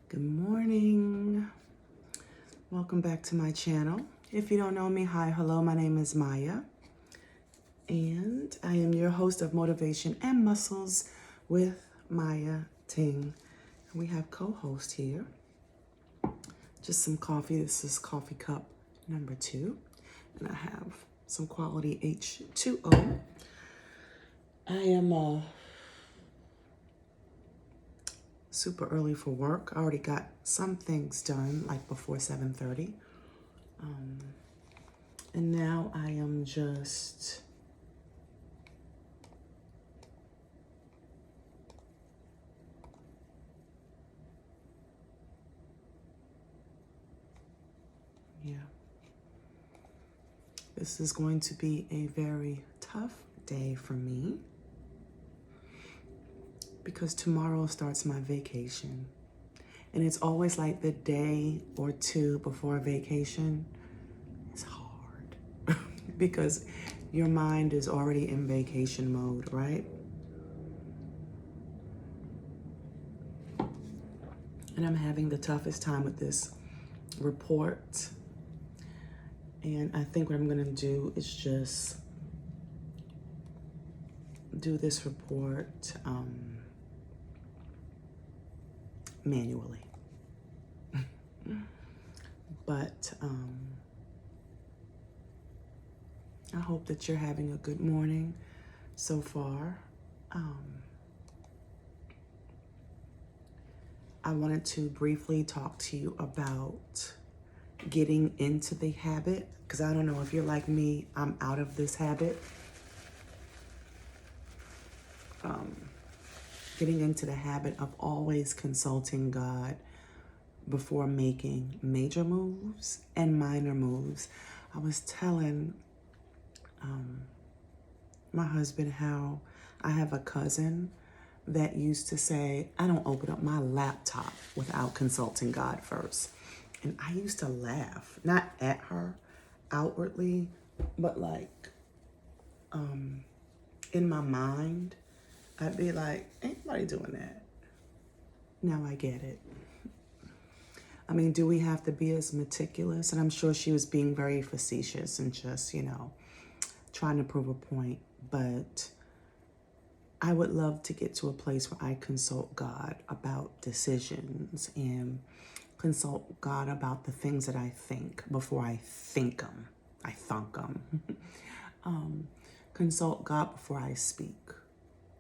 Good morning. Welcome back to my channel. If you don't know me, hi, hello, my name is Maya, and I am your host of Motivation and Muscles with Maya Ting. We have co-host here. Just some coffee. This is coffee cup number 2, and I have some quality H2O. I am super early for work. I already got some things done, like before 7:30. And now I am just this is going to be a very tough day for me because tomorrow starts my vacation. And it's always like the day or two before vacation is hard because your mind is already in vacation mode, right? And I'm having the toughest time with this report. And I think what I'm gonna do is just do this report manually. But I hope that you're having a good morning so far. I wanted to briefly talk to you about getting into the habit, because I don't know if you're like me, I'm out of this habit. Getting into the habit of always consulting God before making major moves and minor moves. I was telling my husband how I have a cousin that used to say, I don't open up my laptop without consulting God first. And I used to laugh, not at her outwardly, but like in my mind, I'd be like, ain't nobody doing that. Now I get it. I mean, do we have to be as meticulous? And I'm sure she was being very facetious and just, trying to prove a point. But I would love to get to a place where I consult God about decisions and consult God about the things that I think before I think them. I thunk them. Consult God before I speak.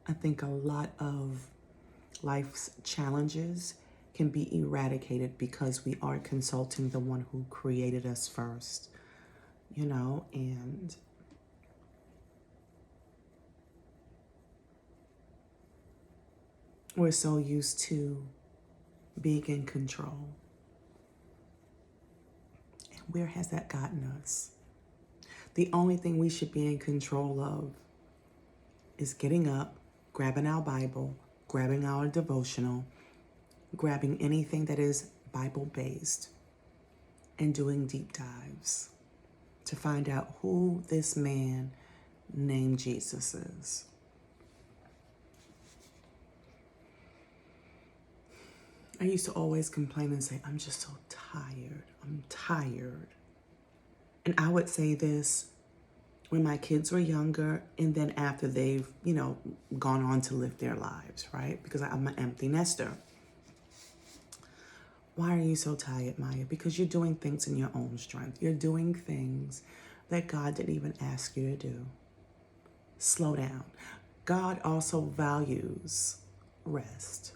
I think a lot of life's challenges can be eradicated because we are consulting the one who created us first, and we're so used to being in control. And where has that gotten us? The only thing we should be in control of is getting up, grabbing our Bible, grabbing our devotional, grabbing anything that is Bible-based, and doing deep dives to find out who this man named Jesus is. I used to always complain and say, I'm just so tired. I'm tired. And I would say this when my kids were younger and then after they've, gone on to live their lives, right? Because I'm an empty nester. Why are you so tired, Maya? Because you're doing things in your own strength. You're doing things that God didn't even ask you to do. Slow down. God also values rest.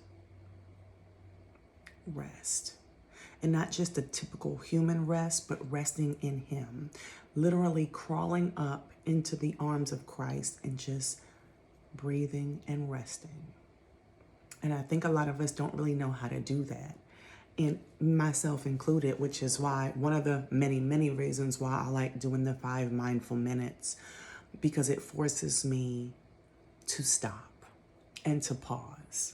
Rest. And not just a typical human rest, but resting in Him. Literally crawling up into the arms of Christ and just breathing and resting. And I think a lot of us don't really know how to do that. And myself included, which is why one of the many, many reasons why I like doing the 5 mindful minutes, because it forces me to stop and to pause.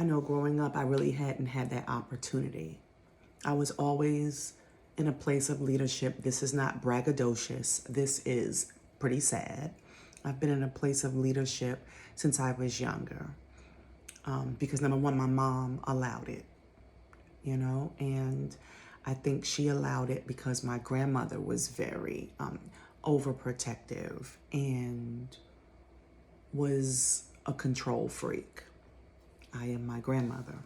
I know growing up, I really hadn't had that opportunity. I was always in a place of leadership. This is not braggadocious. This is pretty sad. I've been in a place of leadership since I was younger. Because number one, my mom allowed it, and I think she allowed it because my grandmother was very overprotective and was a control freak. I am my grandmother.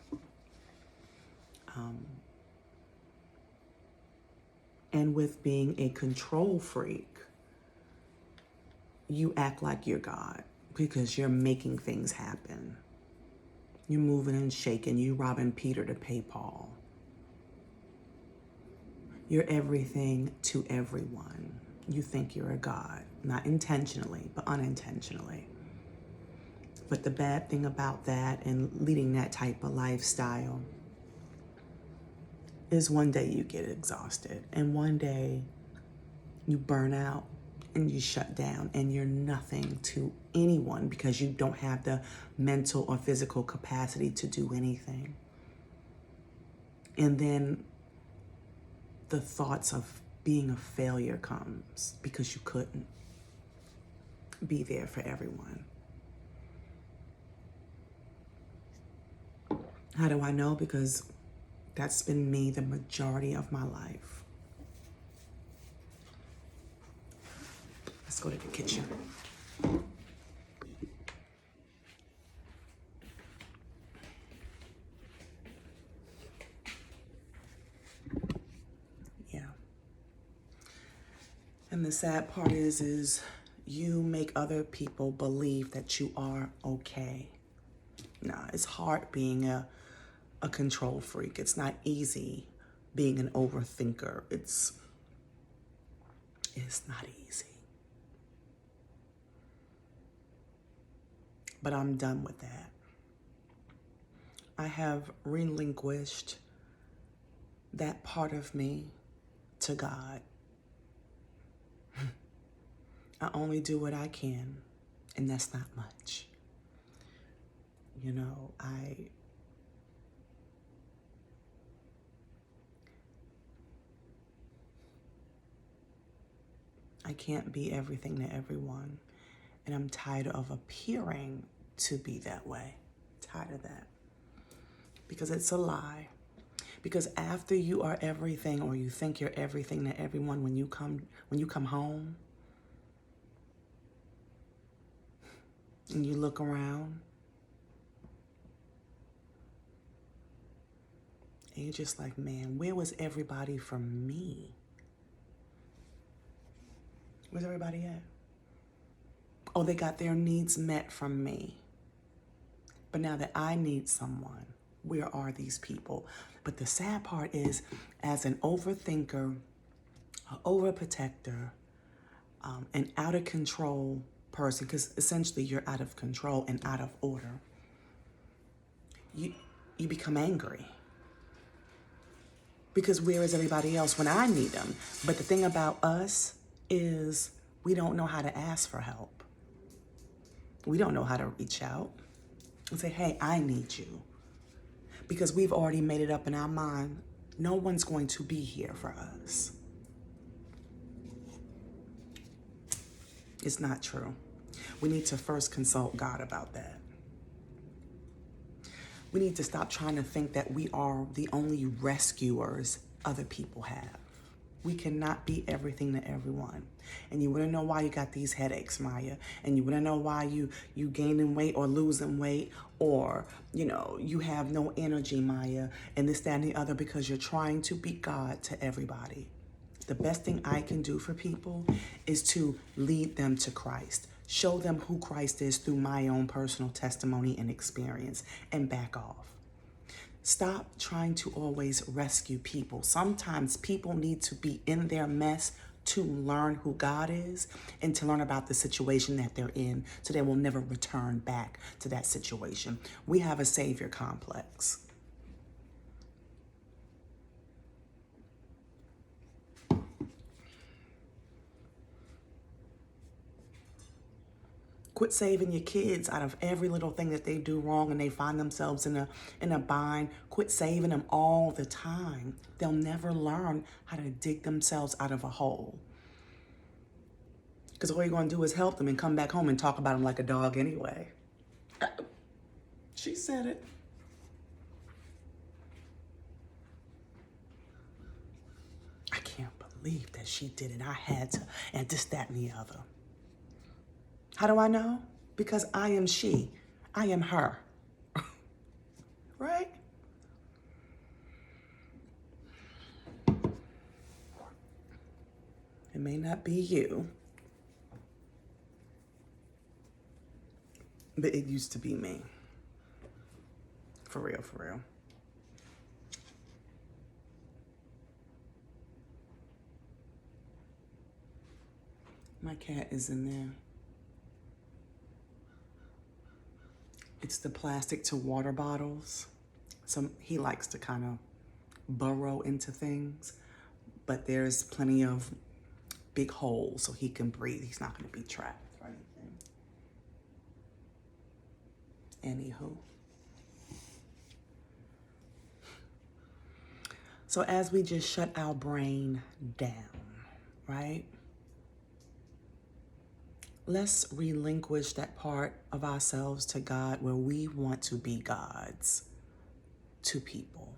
And with being a control freak, you act like you're God because you're making things happen. You're moving and shaking. You robbing Peter to pay Paul. You're everything to everyone. You think you're a God, not intentionally, but unintentionally. But the bad thing about that and leading that type of lifestyle is one day you get exhausted and one day you burn out and you shut down and you're nothing to anyone because you don't have the mental or physical capacity to do anything. And then the thoughts of being a failure comes because you couldn't be there for everyone. How do I know? Because that's been me the majority of my life. Let's go to the kitchen. Yeah. And the sad part is you make other people believe that you are okay. Nah, it's hard being a control freak. It's not easy being an overthinker. It's not easy. But I'm done with that. I have relinquished that part of me to God. I only do what I can, and that's not much. I can't be everything to everyone, and I'm tired of appearing to be that way. Tired of that. Because it's a lie. Because after you are everything, or you think you're everything to everyone, when you come home and you look around and you're just like, man, where was everybody from me? Where's everybody at? Oh, they got their needs met from me. But now that I need someone, where are these people? But the sad part is, as an overthinker, an overprotector, an out of control person, because essentially you're out of control and out of order, you become angry. Because where is everybody else when I need them? But the thing about us is we don't know how to ask for help. We don't know how to reach out and say, hey, I need you. Because we've already made it up in our mind, no one's going to be here for us. It's not true. We need to first consult God about that. We need to stop trying to think that we are the only rescuers other people have. We cannot be everything to everyone. And you wouldn't know why you got these headaches, Mayya. And you wouldn't know why you gaining weight or losing weight, or, you have no energy, Mayya, and this, that, and the other, because you're trying to be God to everybody. The best thing I can do for people is to lead them to Christ. Show them who Christ is through my own personal testimony and experience, and back off. Stop trying to always rescue people. Sometimes people need to be in their mess to learn who God is and to learn about the situation that they're in, so they will never return back to that situation. We have a savior complex. Quit saving your kids out of every little thing that they do wrong and they find themselves in a bind. Quit saving them all the time. They'll never learn how to dig themselves out of a hole. Because all you're going to do is help them and come back home and talk about them like a dog anyway. She said it. I can't believe that she did it. I had to, and this, that, and the other. How do I know? Because I am she. I am her. Right? It may not be you, but it used to be me. For real, for real. My cat is in there. It's the plastic to water bottles. So he likes to kind of burrow into things, but there's plenty of big holes so he can breathe. He's not going to be trapped or anything. Anywho. So as we just shut our brain down, right? Let's relinquish that part of ourselves to God where we want to be gods to people.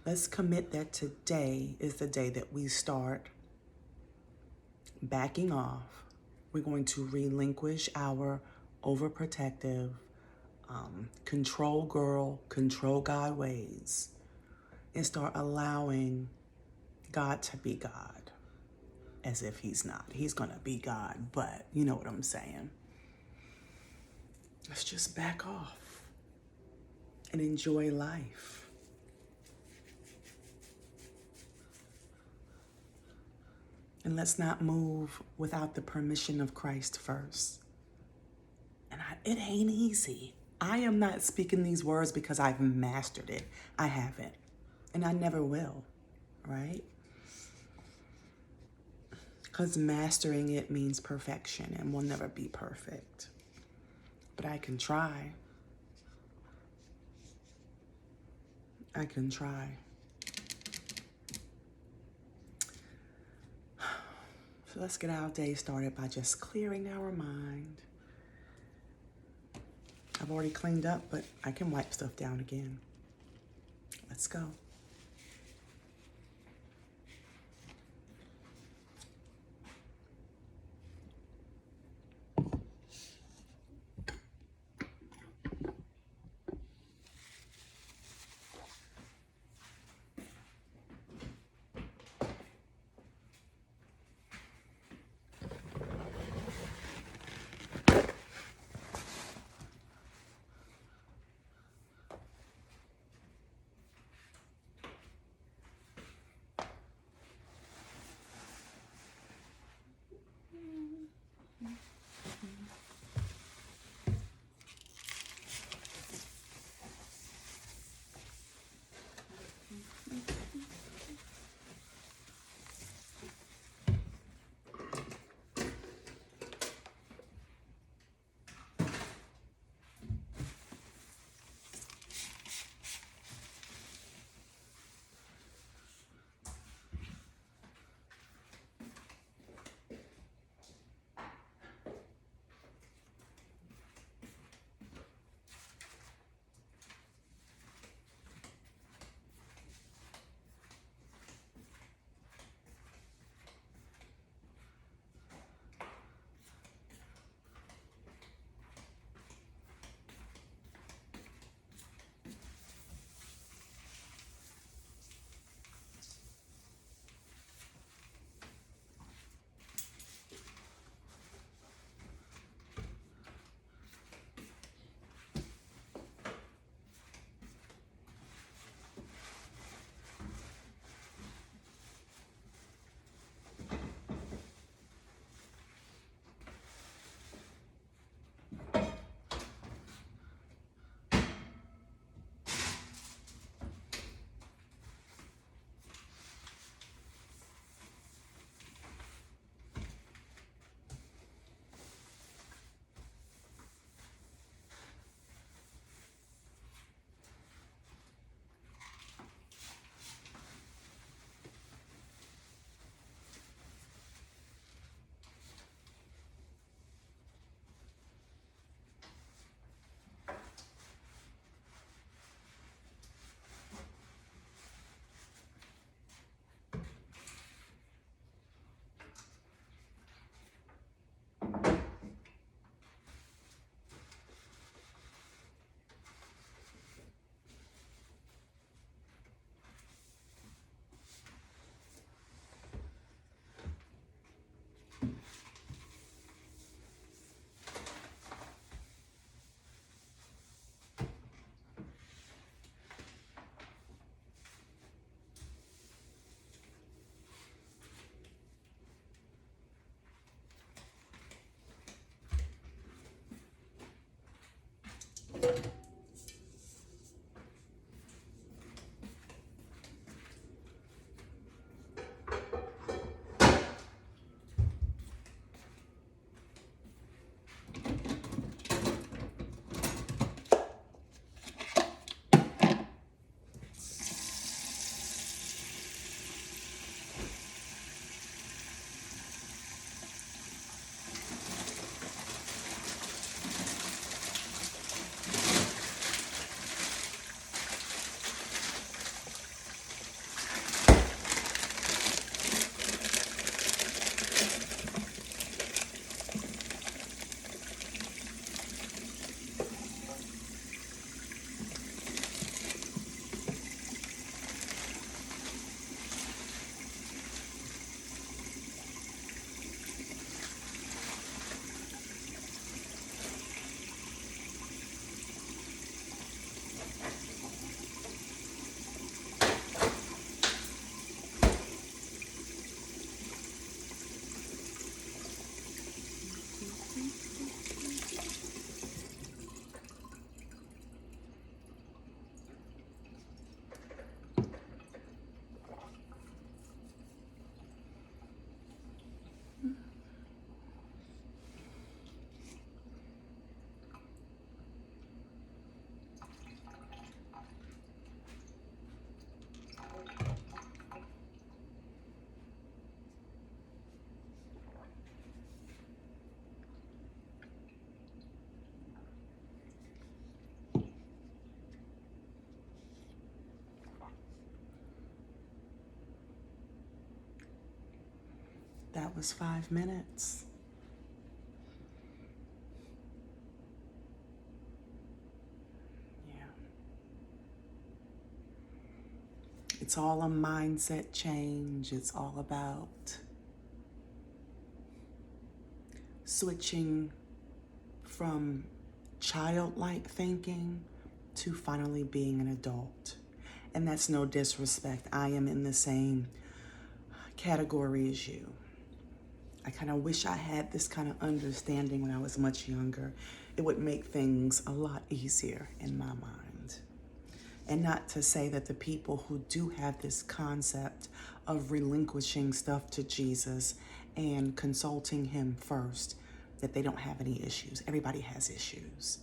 Let's commit that today is the day that we start backing off. We're going to relinquish our overprotective, control girl, control God ways and start allowing God to be God. As if he's not. He's gonna be God, but you know what I'm saying. Let's just back off and enjoy life. And let's not move without the permission of Christ first. And it ain't easy. I am not speaking these words because I've mastered it. I haven't. And I never will, right? Because mastering it means perfection, and we'll never be perfect. But I can try. I can try. So let's get our day started by just clearing our mind. I've already cleaned up, but I can wipe stuff down again. Let's go. That was 5 minutes. Yeah. It's all a mindset change. It's all about switching from childlike thinking to finally being an adult. And that's no disrespect. I am in the same category as you. I kind of wish I had this kind of understanding when I was much younger. It would make things a lot easier in my mind. And not to say that the people who do have this concept of relinquishing stuff to Jesus and consulting him first, that they don't have any issues. Everybody has issues.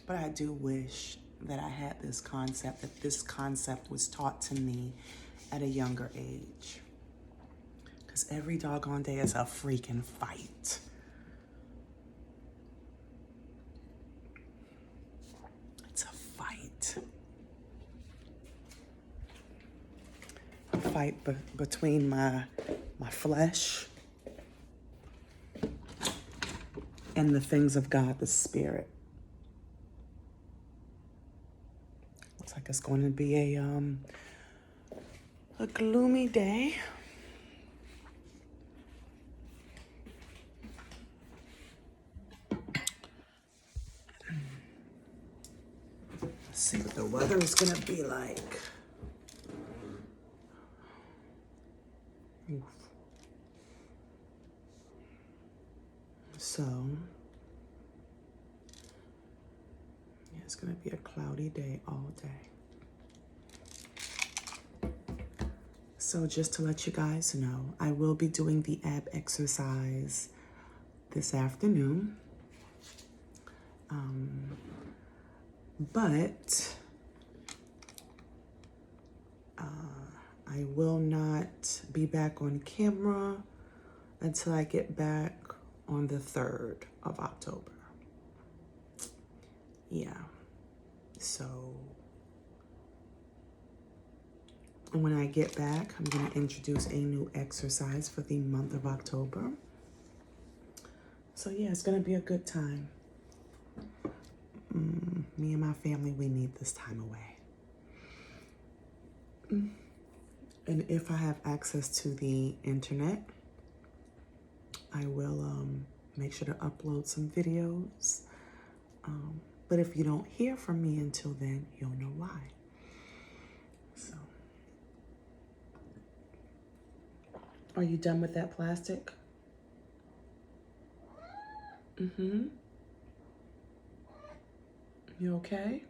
But I do wish that I had this concept, that this concept was taught to me at a younger age. Because every doggone day is a freaking fight. It's a fight. A fight between my flesh and the things of God, the Spirit. Looks like it's going to be a gloomy day. Let's see what the weather is going to be like. Oof. So, yeah, it's going to be a cloudy day all day. So just to let you guys know, I will be doing the ab exercise this afternoon. But I will not be back on camera until I get back on the 3rd of October. Yeah. So, and when I get back, I'm going to introduce a new exercise for the month of October. So yeah, it's going to be a good time. Me and my family, we need this time away. And if I have access to the internet, I will make sure to upload some videos. But if you don't hear from me until then, you'll know why. So, are you done with that plastic? You okay?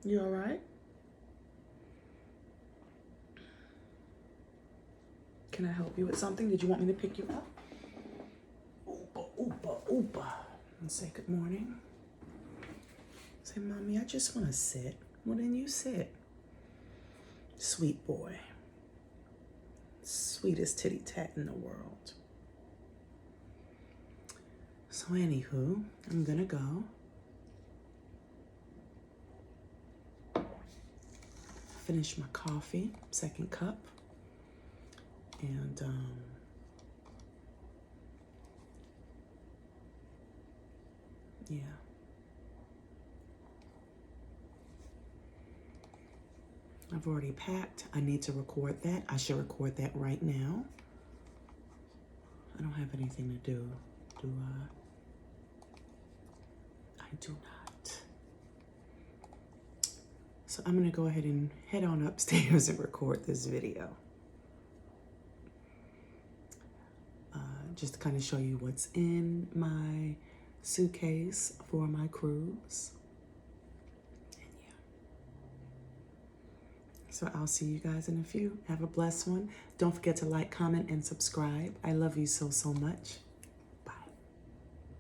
You all right? Can I help you with something? Did you want me to pick you up? Oopa, oopa, oopa. And say good morning. Say, Mommy, I just want to sit. Well, then you sit. Sweet boy. Sweetest titty tat in the world. So anywho, I'm gonna go. Finish my coffee, 2nd cup. And yeah. I've already packed. I need to record that. I should record that right now. I don't have anything to do, do I? I do not. So I'm gonna go ahead and head on upstairs and record this video. Just to kind of show you what's in my suitcase for my cruise. And yeah. So I'll see you guys in a few. Have a blessed one. Don't forget to like, comment, and subscribe. I love you so, so much.